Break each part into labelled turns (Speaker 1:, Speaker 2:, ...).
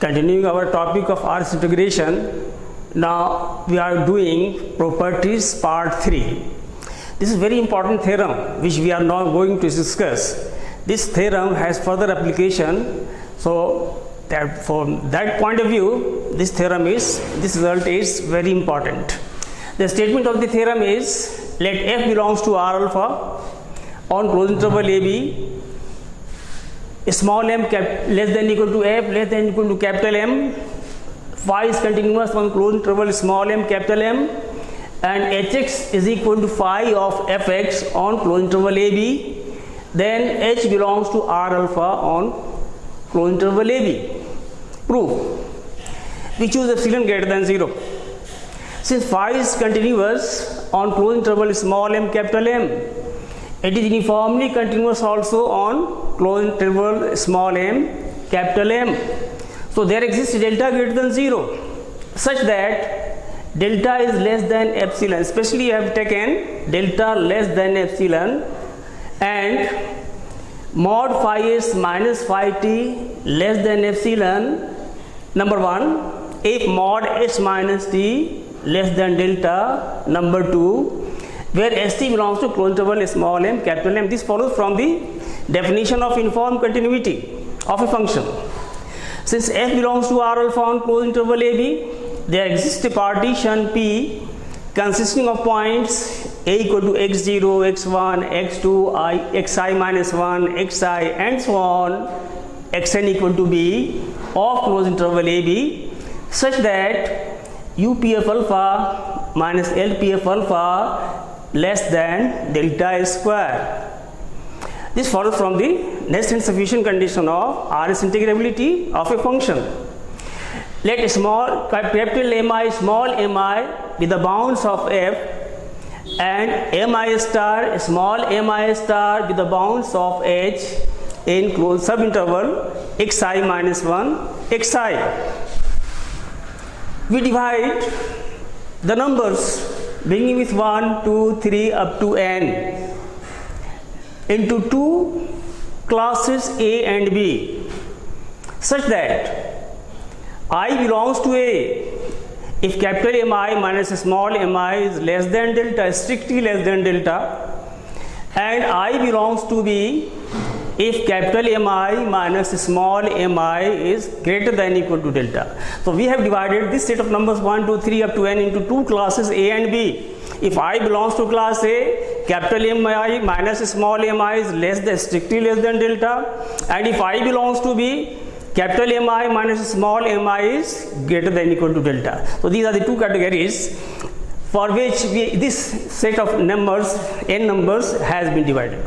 Speaker 1: Continuing our topic of RS integration, now we are doing properties part 3. This is very important theorem which we are now going to discuss. This theorem has further application, so that from that point of view, this result is very important. The statement of the theorem is, let f belongs to R alpha on closed interval AB, small m less than equal to f less than equal to capital M, phi is continuous on closed interval small m capital M, and hx is equal to phi of fx on closed interval AB, then h belongs to R alpha on closed interval AB. Proof. We choose epsilon greater than 0. Since phi is continuous on closed interval small m capital M, it is uniformly continuous also on closed interval small m capital M. So there exists delta greater than 0 such that delta is less than epsilon. Especially I have taken delta less than epsilon, and mod phi s minus phi t less than epsilon. Number 1, if mod s minus t less than delta. Number 2, where st belongs to closed interval small m capital M. This follows from the definition of uniform continuity of a function. Since f belongs to R alpha on closed interval AB, there exists a partition P consisting of points a equal to x0, x1, x2, xi minus 1, xi, and so on, xn equal to b of closed interval AB, such that UPF alpha minus LPF alpha less than delta square. This follows from the necessary and sufficient condition of RS integrability of a function. Let capital Mi small mi be the bounds of f, and mi star small mi star be the bounds of h in closed subinterval xi minus 1 xi. We divide the numbers beginning with 1, 2, 3 up to n into two classes A and B, such that I belongs to A if capital Mi minus small mi is less than delta, strictly less than delta, and I belongs to B if capital Mi minus small mi is greater than equal to delta. So we have divided this set of numbers 1, 2, 3 up to n into two classes A and B. If I belongs to class A, capital Mi minus small mi is strictly less than delta, and if I belongs to B, capital Mi minus small mi is greater than equal to delta. So these are the two categories for which this set of numbers, n numbers, has been divided.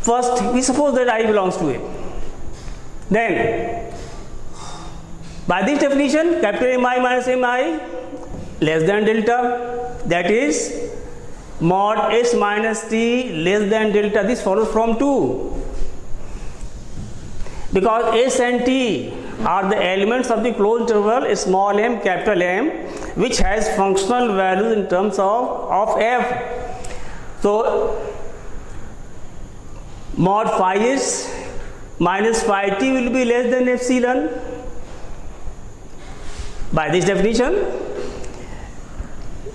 Speaker 1: First, we suppose that I belongs to A. Then, by this definition, capital Mi minus mi less than delta, that is mod s minus t less than delta. This follows from 2, because s and t are the elements of the closed interval small m capital M, which has functional values in terms of f. So mod phi s minus phi t will be less than epsilon. By this definition,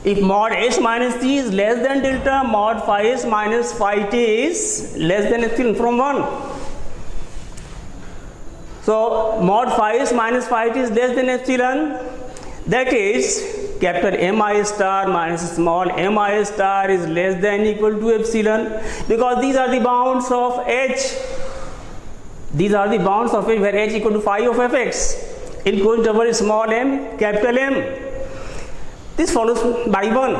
Speaker 1: if mod s minus t is less than delta, mod phi s minus phi t is less than epsilon from 1. So mod phi s minus phi t is less than epsilon, that is capital Mi star minus small mi star is less than equal to epsilon, because these are the bounds of h. These are the bounds of h where h equal to phi of fx in closed interval small m capital M. This follows by 1.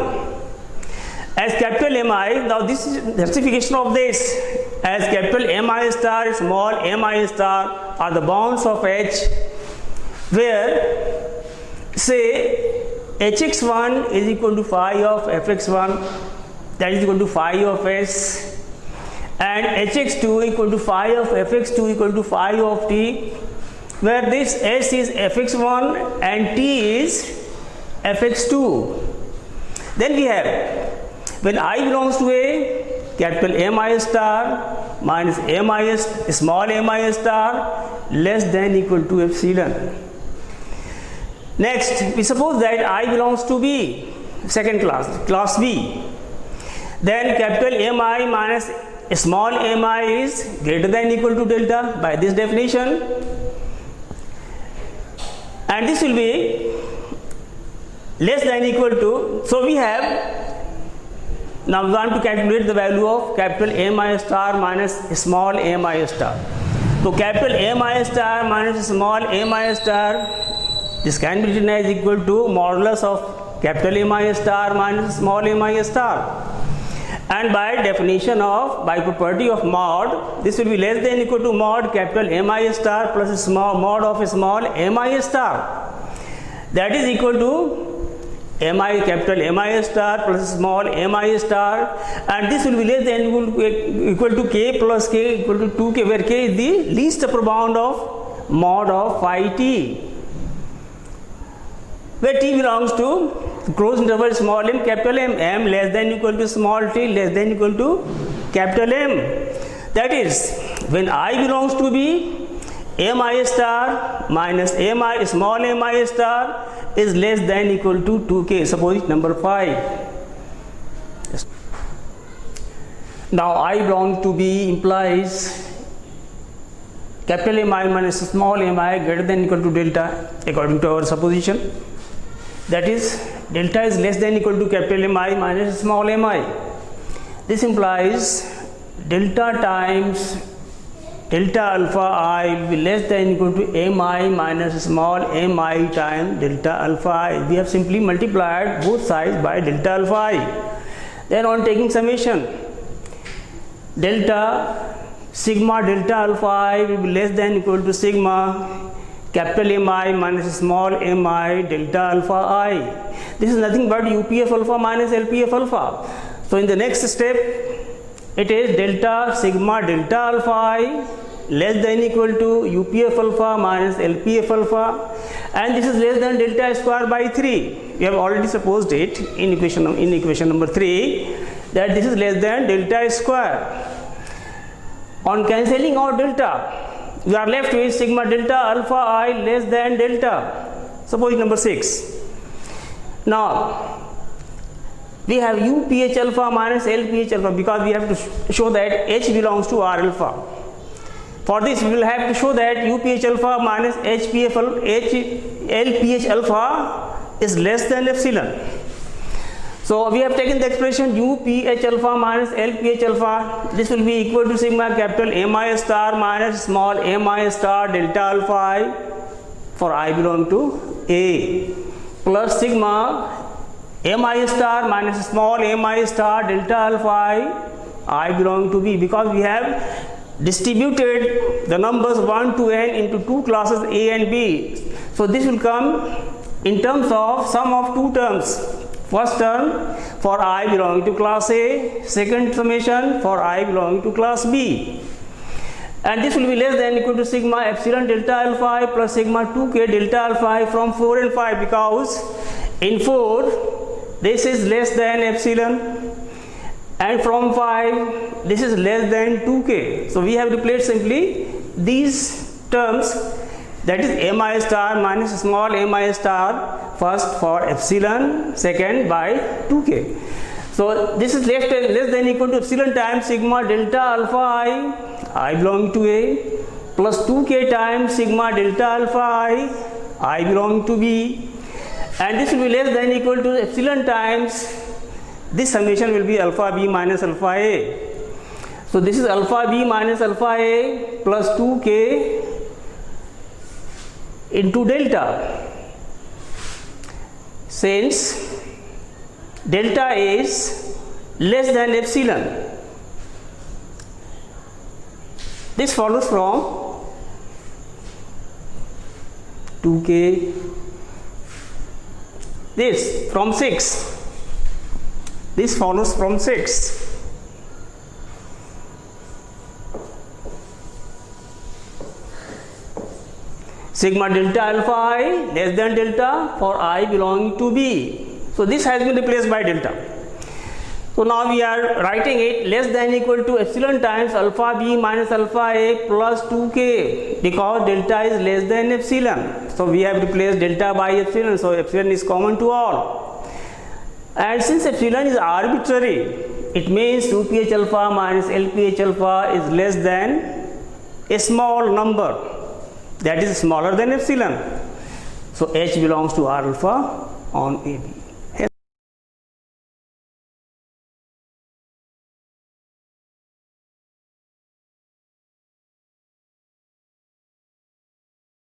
Speaker 1: As capital Mi, now this is justification of this, as capital Mi star small mi star are the bounds of h, where say hx1 is equal to phi of fx1, that is equal to phi of s, and hx2 equal to phi of fx2 equal to phi of t, where this s is fx1 and t is fx2. Then we have, when I belongs to A, capital M I star minus M I small m I star less than equal to epsilon. Next, we suppose that I belongs to B, second class B. Then capital M I minus small m I is greater than equal to delta by this definition. And this will be less than equal to, so we have, now we want to calculate the value of capital M I star minus small m I star. So capital M I star minus small m I star, this can be written as equal to modulus of capital M I star minus small m I star. And by definition of, by property of mod, this will be less than equal to mod capital M I star plus small mod of small m I star. That is equal to M I capital M I star plus small m I star, and this will be less than equal to k plus k equal to 2k, where k is the least upper bound of mod of phi t, where t belongs to closed interval small m capital M, m less than equal to small t less than equal to capital M. That is, when I belongs to B, m I star minus m I small m I star is less than equal to 2k. Suppose it's number 5. Yes. Now I belong to B implies capital M I minus small m I greater than equal to delta according to our supposition. That is, delta is less than equal to capital M I minus small m I. This implies delta times delta alpha I will be less than equal to m I minus small m I times delta alpha I. We have simply multiplied both sides by delta alpha I. Then on taking summation, delta sigma delta alpha I will be less than equal to sigma capital M I minus small m I delta alpha I. This is nothing but UPF alpha minus LPF alpha. So in the next step, it is delta sigma delta alpha I less than equal to UPF alpha minus LPF alpha, and this is less than delta square by 3. We have already supposed it in equation number 3 that this is less than delta square. On cancelling out delta, we are left with sigma delta alpha I less than delta. Suppose number 6. Now we have UPH alpha minus LPH alpha, because we have to show that H belongs to R alpha. For this, we will have to show that UPH alpha minus LPH alpha is less than epsilon. So we have taken the expression UPH alpha minus LPH alpha. This will be equal to sigma capital M I star minus small m I star delta alpha I for I belong to A, plus sigma m I star minus small m I star delta alpha I belong to B, because we have distributed the numbers 1 to n into two classes A and B. So this will come in terms of sum of two terms. First term for I belonging to class A, second summation for I belonging to class B. And this will be less than equal to sigma epsilon delta alpha I plus sigma 2k delta alpha I from 4 and 5, because in 4 this is less than epsilon, and from 5 this is less than 2k. So we have replaced simply these terms, that is m I star minus small m I star, first for epsilon, second by 2k. So this is less than equal to epsilon times sigma delta alpha I belong to A, plus 2k times sigma delta alpha I belong to B, and this will be less than equal to epsilon times this summation will be alpha B minus alpha A. So this is alpha B minus alpha A plus 2k into delta, since delta is less than epsilon. This follows from 2k, this from 6. This follows from 6. Sigma delta alpha I less than delta for I belonging to B. So this has been replaced by delta. So now we are writing it less than equal to epsilon times alpha b minus alpha a plus 2k, because delta is less than epsilon. So we have replaced delta by epsilon, so epsilon is common to all. And since epsilon is arbitrary, it means 2ph alpha minus LPH alpha is less than a small number that is smaller than epsilon. So H belongs to R alpha on AB.